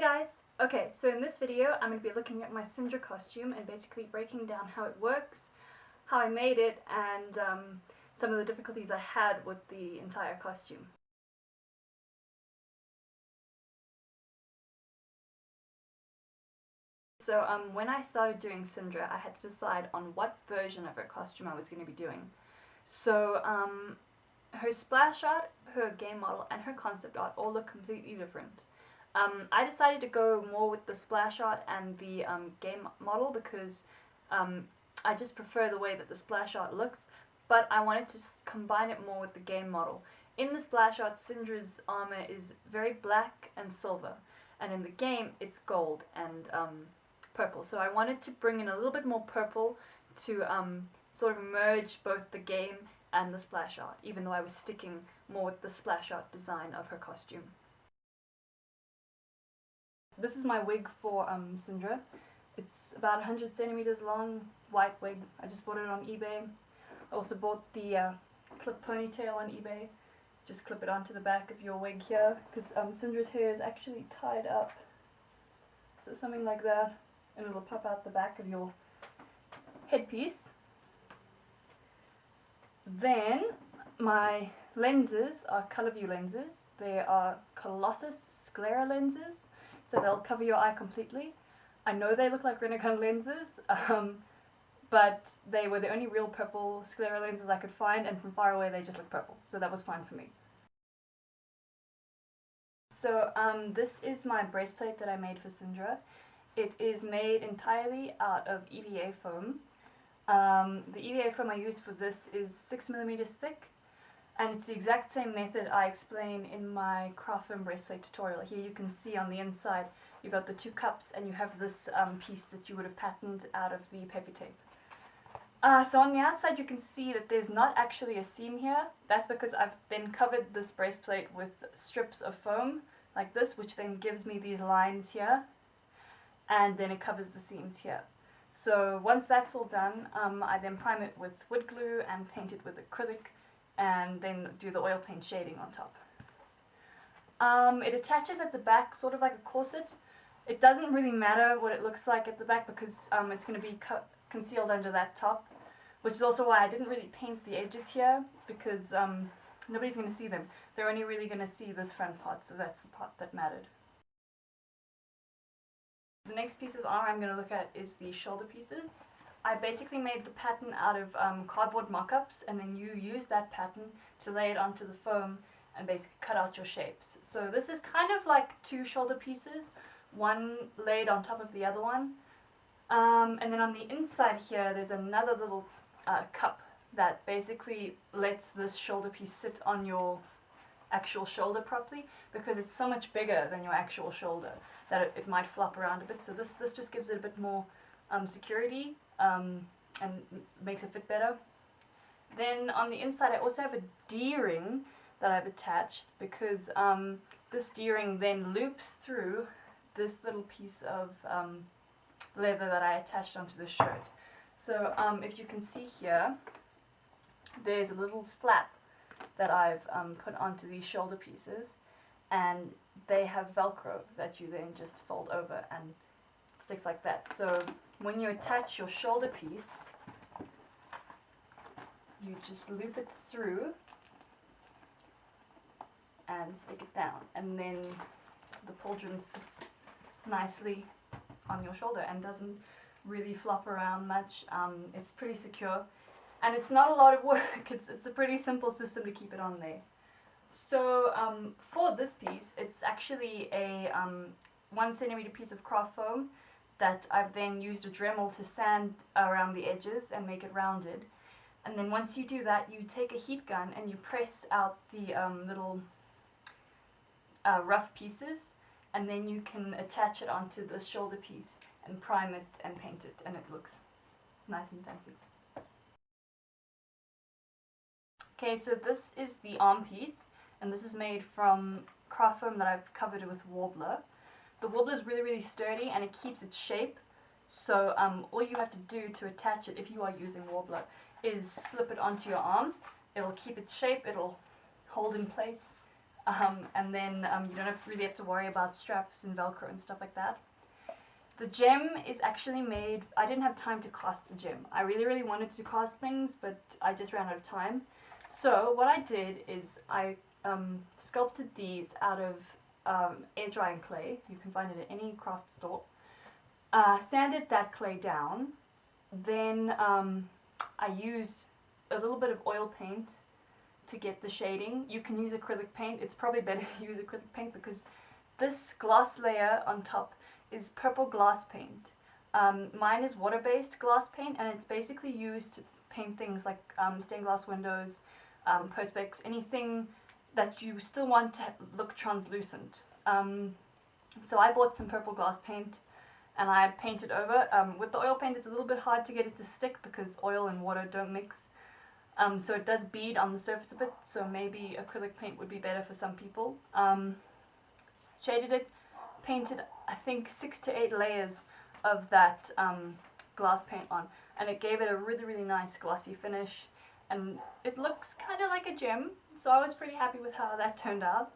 guys! Okay, so in this video I'm going to be looking at my Syndra costume and basically breaking down how it works, how I made it, and some of the difficulties I had with the entire costume. So when I started doing Syndra, I had to decide on what version of her costume I was going to be doing. So her splash art, her game model, and her concept art all look completely different. I decided to go more with the splash art and the game model because I just prefer the way that the splash art looks, but I wanted to combine it more with the game model. In the splash art, Syndra's armor is very black and silver, and in the game it's gold and purple. So I wanted to bring in a little bit more purple to sort of merge both the game and the splash art, even though I was sticking more with the splash art design of her costume. This is my wig for Syndra. It's about 100 centimeters long, white wig. I just bought it on eBay. I also bought the clip ponytail on eBay. Just clip it onto the back of your wig here, because Syndra's hair is actually tied up. So something like that, and it'll pop out the back of your headpiece. Then my lenses are color view lenses. They are Colossus sclera lenses, so they'll cover your eye completely. I know they look like Renegon lenses, but they were the only real purple sclera lenses I could find, and from far away they just look purple, so that was fine for me. So this is my breastplate that I made for Syndra. It is made entirely out of EVA foam. The EVA foam I used for this is 6mm thick, and it's the exact same method I explain in my craft foam breastplate tutorial. Here you can see on the inside you've got the two cups, and you have this piece that you would have patterned out of the paper tape. So on the outside you can see that there's not actually a seam here. That's because I've then covered this breastplate with strips of foam like this, which then gives me these lines here, and then it covers the seams here. So once that's all done, I then prime it with wood glue and paint it with acrylic, and then do the oil paint shading on top. It attaches at the back sort of like a corset. It doesn't really matter what it looks like at the back because it's going to be concealed under that top, which is also why I didn't really paint the edges here, because nobody's going to see them. They're only really going to see this front part, so that's the part that mattered. The next piece of armor I'm going to look at is the shoulder pieces. I basically made the pattern out of cardboard mock-ups, and then you use that pattern to lay it onto the foam and basically cut out your shapes. So this is kind of like two shoulder pieces, one laid on top of the other one. And then on the inside here there's another little cup that basically lets this shoulder piece sit on your actual shoulder properly, because it's so much bigger than your actual shoulder that it might flop around a bit. So this just gives it a bit more security and makes it fit better. Then on the inside I also have a D-ring that I've attached, because this D-ring then loops through this little piece of leather that I attached onto the shirt. So if you can see here, there's a little flap that I've put onto these shoulder pieces, and they have Velcro that you then just fold over and it sticks like that. So when you attach your shoulder piece, you just loop it through and stick it down, and then the pauldron sits nicely on your shoulder and doesn't really flop around much. It's pretty secure, and it's not a lot of work. It's a pretty simple system to keep it on there. So for this piece, it's actually a 1 centimeter piece of craft foam that I've then used a Dremel to sand around the edges and make it rounded. And then once you do that, you take a heat gun and you press out the little rough pieces, and then you can attach it onto the shoulder piece and prime it and paint it, and it looks nice and fancy. Okay, so this is the arm piece, and this is made from craft foam that I've covered with Warbler. The Warbler is really, really sturdy, and it keeps its shape. So all you have to do to attach it, if you are using Warbler, is slip it onto your arm. It'll keep its shape, it'll hold in place, and then you don't really have to worry about straps and Velcro and stuff like that. The gem is actually made, I didn't have time to cast a gem. I really wanted to cast things, but I just ran out of time. So what I did is I sculpted these out of air drying clay. You can find it at any craft store. Sanded that clay down. Then I used a little bit of oil paint to get the shading. You can use acrylic paint. It's probably better to use acrylic paint because this glass layer on top is purple glass paint. Mine is water-based glass paint, and it's basically used to paint things like stained glass windows, perspex, anything that you still want to look translucent. So I bought some purple glass paint and I painted over. With the oil paint it's a little bit hard to get it to stick because oil and water don't mix. So it does bead on the surface a bit, so maybe acrylic paint would be better for some people. Shaded it, painted I think 6 to 8 layers of that glass paint on, and it gave it a really nice glossy finish, and it looks kind of like a gem, so I was pretty happy with how that turned out.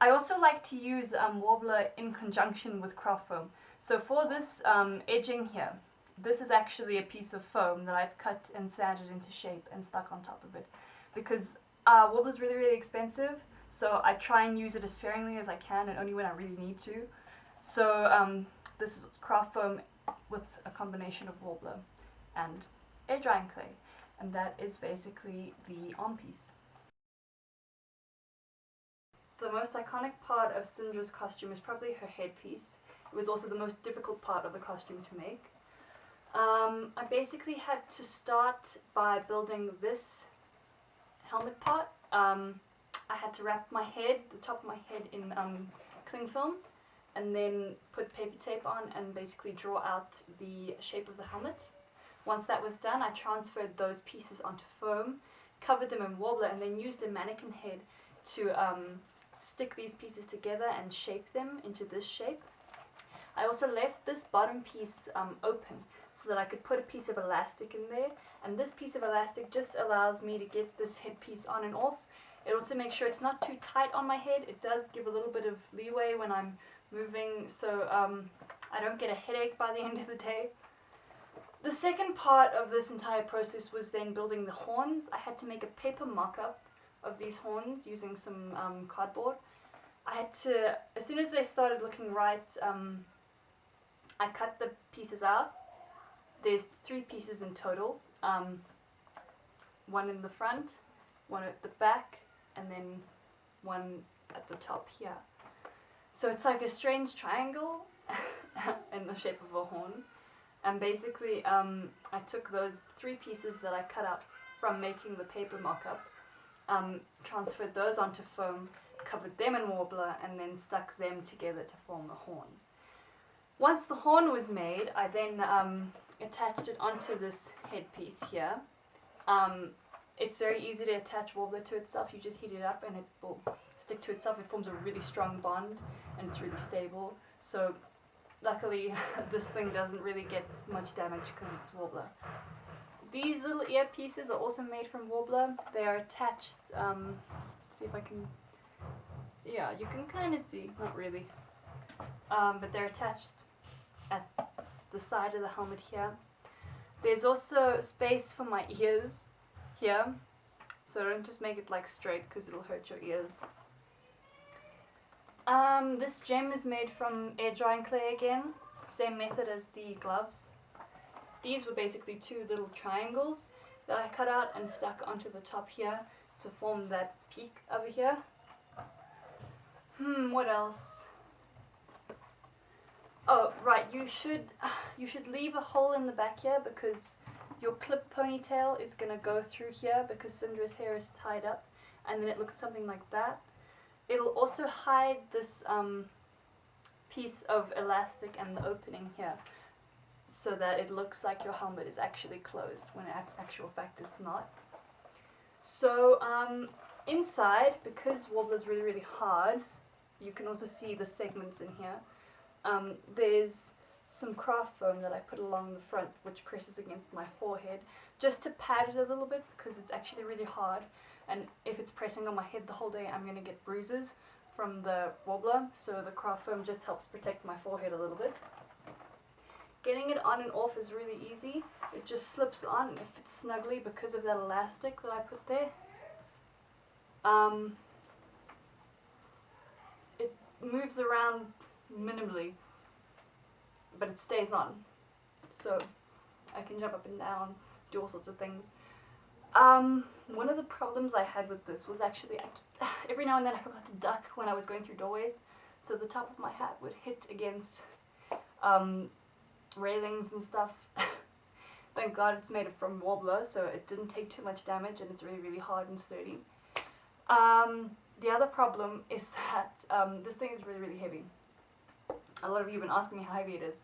I also like to use Warbler in conjunction with craft foam. So for this edging here, this is actually a piece of foam that I've cut and sanded into shape and stuck on top of it, because Warbler's really expensive, so I try and use it as sparingly as I can and only when I really need to. So this is craft foam with a combination of Warbler and air drying clay, and that is basically the arm piece. The most iconic part of Syndra's costume is probably her headpiece. It was also the most difficult part of the costume to make. I basically had to start by building this helmet part. I had to wrap my head, the top of my head, in cling film, and then put paper tape on and basically draw out the shape of the helmet. Once that was done, I transferred those pieces onto foam, covered them in Warbler, and then used a mannequin head to stick these pieces together and shape them into this shape. I also left this bottom piece open so that I could put a piece of elastic in there, and this piece of elastic just allows me to get this headpiece on and off. It also makes sure it's not too tight on my head. It does give a little bit of leeway when I'm moving, so I don't get a headache by the end of the day. The second part of this entire process was then building the horns. I had to make a paper mock-up of these horns using some cardboard. I had to, as soon as they started looking right, I cut the pieces out. There's 3 pieces in total, one in the front, one at the back, and then one at the top here. So it's like a strange triangle in the shape of a horn. And basically I took those 3 pieces that I cut out from making the paper mock-up, transferred those onto foam, covered them in Warbler, and then stuck them together to form a horn. Once the horn was made, I then attached it onto this headpiece here. It's very easy to attach Warbler to itself. You just heat it up and it will stick to itself. It forms a really strong bond and it's really stable. So luckily this thing doesn't really get much damage because it's Warbler. These little ear pieces are also made from Warbler. They are attached, see if I can, yeah, you can kind of see, not really, but they're attached at the side of the helmet here. There's also space for my ears here, so don't just make it like straight because it'll hurt your ears. This gem is made from air drying clay again, same method as the gloves. These were basically 2 little triangles that I cut out and stuck onto the top here to form that peak over here. What else? Oh, right, you should leave a hole in the back here because your clip ponytail is going to go through here because Syndra's hair is tied up, and then it looks something like that. It'll also hide this piece of elastic and the opening here, so that it looks like your helmet is actually closed when in actual fact it's not. So inside, because Warbler's really hard, you can also see the segments in here. There's some craft foam that I put along the front which presses against my forehead just to pad it a little bit because it's actually really hard. and if it's pressing on my head the whole day, I'm going to get bruises from the warbler, so the craft foam just helps protect my forehead a little bit. Getting it on and off is really easy. It just slips on and it fits snugly because of that elastic that I put there. It moves around minimally, but it stays on, so I can jump up and down, do all sorts of things. One of the problems I had with this was actually every now and then I forgot to duck when I was going through doorways, so the top of my hat would hit against railings and stuff. Thank God it's made from warbler, so it didn't take too much damage, and it's really, really hard and sturdy. The other problem is that this thing is really, really heavy. A lot of you have been asking me how heavy it is.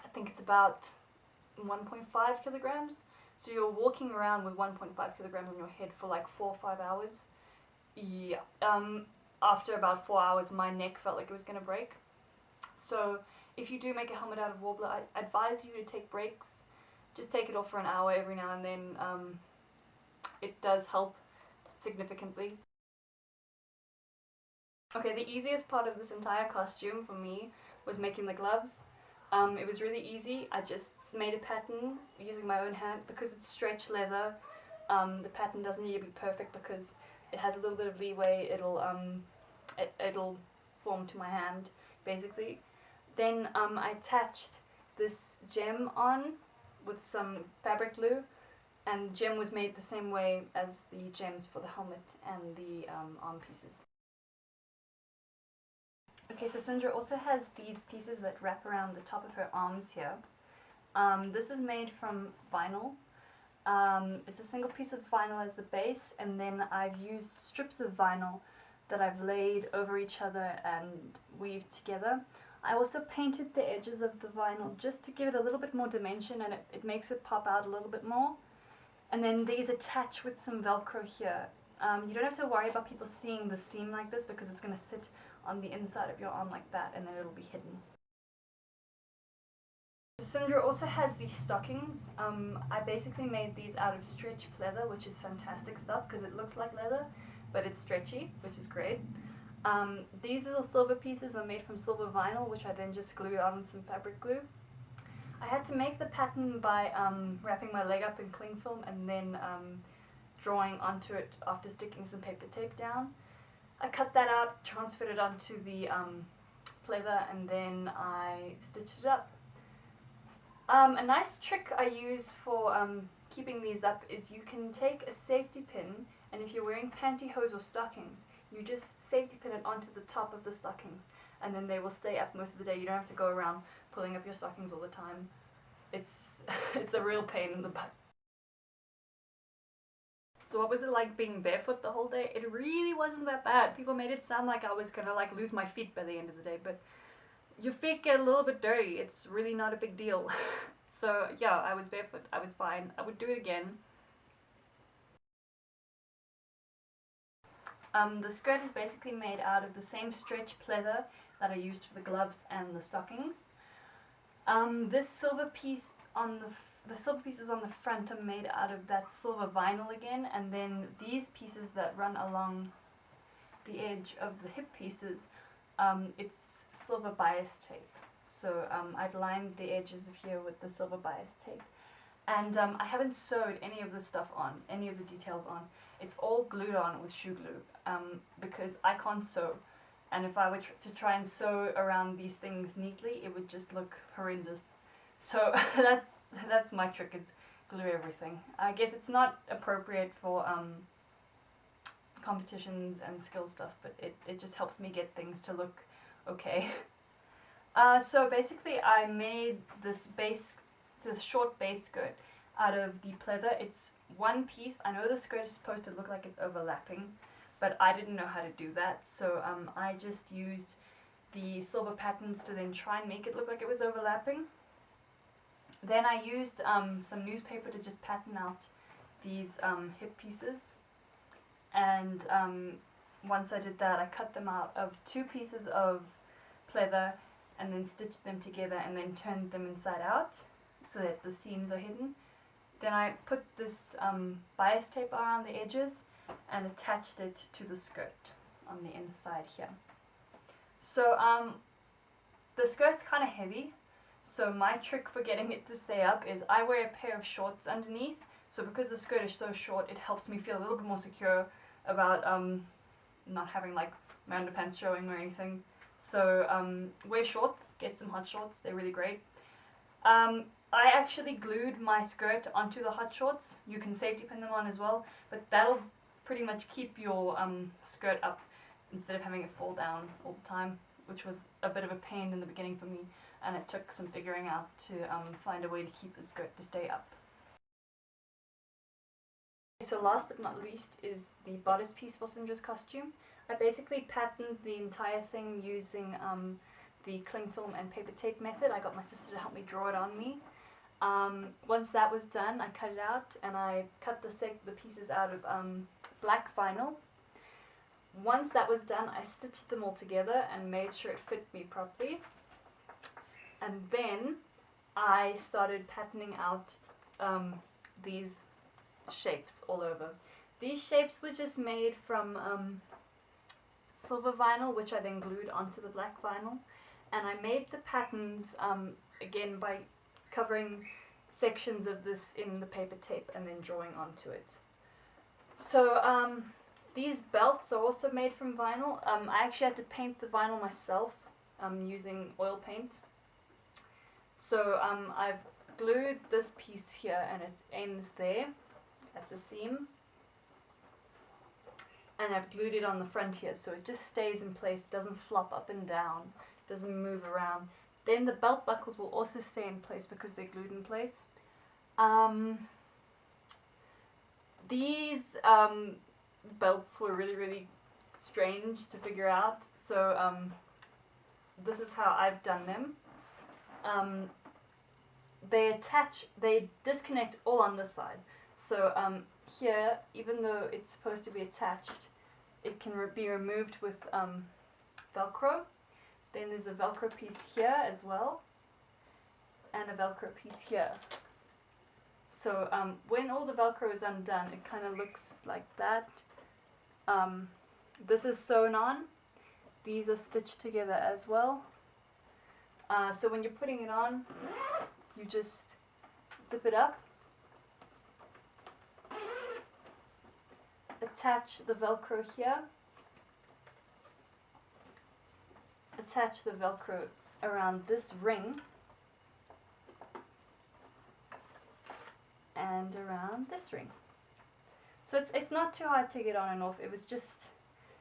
I think it's about 1.5 kilograms. So you're walking around with 1.5 kilograms on your head for like 4 or 5 hours. Yeah. After about 4 hours, my neck felt like it was going to break. So if you do make a helmet out of warbler, I advise you to take breaks. Just take it off for an hour every now and then. It does help significantly. Okay, the easiest part of this entire costume for me was making the gloves. It was really easy. I just made a pattern using my own hand. Because it's stretch leather, the pattern doesn't need to be perfect because it has a little bit of leeway. It'll form to my hand, basically. Then I attached this gem on with some fabric glue, and the gem was made the same way as the gems for the helmet and the arm pieces. Okay, so Syndra also has these pieces that wrap around the top of her arms here. This is made from vinyl. It's a single piece of vinyl as the base, and then I've used strips of vinyl that I've laid over each other and weaved together. I also painted the edges of the vinyl just to give it a little bit more dimension, and it makes it pop out a little bit more. And then these attach with some Velcro here. You don't have to worry about people seeing the seam like this because it's going to sit on the inside of your arm like that, and then it'll be hidden. Syndra also has these stockings. I basically made these out of stretch pleather, which is fantastic stuff because it looks like leather, but it's stretchy, which is great. These little silver pieces are made from silver vinyl, which I then just glued on with some fabric glue. I had to make the pattern by wrapping my leg up in cling film and then drawing onto it after sticking some paper tape down. I cut that out, transferred it onto the pleather, and then I stitched it up. A nice trick I use for keeping these up is you can take a safety pin, and if you're wearing pantyhose or stockings, you just safety pin it onto the top of the stockings, and then they will stay up most of the day. You don't have to go around pulling up your stockings all the time. It's a real pain in the butt. So what was it like being barefoot the whole day? It really wasn't that bad. People made it sound like I was gonna like lose my feet by the end of the day, but your feet get a little bit dirty. It's really not a big deal. So yeah, I was barefoot. I was fine. I would do it again. The skirt is basically made out of the same stretch pleather that I used for the gloves and the stockings. This silver piece on the silver pieces on the front are made out of that silver vinyl again, and then these pieces that run along the edge of the hip pieces, it's silver bias tape. So I've lined the edges of here with the silver bias tape, and I haven't sewed any of the stuff on, any of the details on. It's all glued on with shoe glue because I can't sew, and if I were to try and sew around these things neatly, it would just look horrendous. So that's my trick, is glue everything. I guess it's not appropriate for competitions and skill stuff, but it just helps me get things to look okay. So basically I made this short base skirt out of the pleather. It's one piece. I know the skirt is supposed to look like it's overlapping, but I didn't know how to do that, so I just used the silver patterns to then try and make it look like it was overlapping. Then I used some newspaper to just pattern out these hip pieces, and once I did that, I cut them out of 2 pieces of pleather and then stitched them together and then turned them inside out so that the seams are hidden. Then I put this bias tape around the edges, and attached it to the skirt on the inside here. So the skirt's kind of heavy, so my trick for getting it to stay up is I wear a pair of shorts underneath. So because the skirt is so short, it helps me feel a little bit more secure about not having like my underpants showing or anything. So wear shorts, get some hot shorts, they're really great. I actually glued my skirt onto the hot shorts. You can safety pin them on as well, but that'll pretty much keep your skirt up instead of having it fall down all the time, which was a bit of a pain in the beginning for me, and it took some figuring out to find a way to keep the skirt to stay up. So last but not least is the bodice piece for Syndra's costume. I basically patterned the entire thing using the cling film and paper tape method. I got my sister to help me draw it on me. Once that was done, I cut it out and I cut the pieces out of black vinyl. Once that was done, I stitched them all together and made sure it fit me properly. And then I started patterning out these shapes all over. These shapes were just made from silver vinyl, which I then glued onto the black vinyl. And I made the patterns again by covering sections of this in the paper tape and then drawing onto it. So these belts are also made from vinyl. I actually had to paint the vinyl myself using oil paint. So I've glued this piece here and it ends there at the seam. And I've glued it on the front here so it just stays in place, doesn't flop up and down, doesn't move around. Then the belt buckles will also stay in place because they're glued in place. These belts were really strange to figure out, so this is how I've done them. They disconnect all on this side. So here, even though it's supposed to be attached, it can be removed with Velcro. Then there's a Velcro piece here as well, and a Velcro piece here. So when all the Velcro is undone, it kind of looks like that. This is sewn on. These are stitched together as well. So when you're putting it on, you just zip it up, attach the Velcro here, attach the Velcro around this ring, and around this ring. So it's not too hard to get on and off. It was just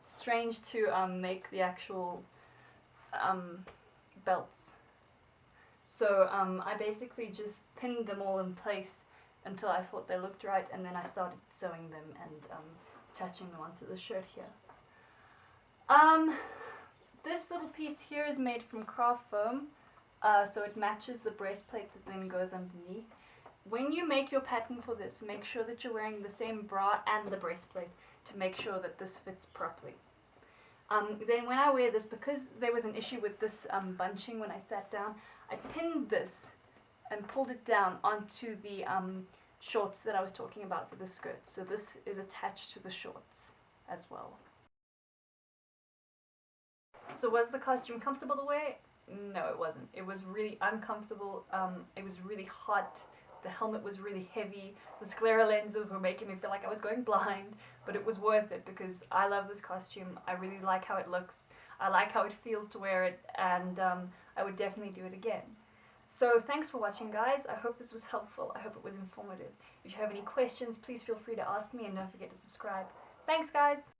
strange to make the actual belts. So I basically just pinned them all in place until I thought they looked right, and then I started sewing them and attaching them onto the shirt here. This little piece here is made from craft foam, so it matches the breastplate that then goes underneath. When you make your pattern for this, make sure that you're wearing the same bra and the breastplate to make sure that this fits properly. Then when I wear this, because there was an issue with this bunching when I sat down, I pinned this and pulled it down onto the shorts that I was talking about for the skirt. So this is attached to the shorts as well. So was the costume comfortable to wear? No, it wasn't. It was really uncomfortable. It was really hot. The helmet was really heavy. The sclera lenses were making me feel like I was going blind, but it was worth it because I love this costume. I really like how it looks. I like how it feels to wear it, and I would definitely do it again. So thanks for watching, guys. I hope this was helpful. I hope it was informative. If you have any questions, please feel free to ask me, and don't forget to subscribe. Thanks, guys!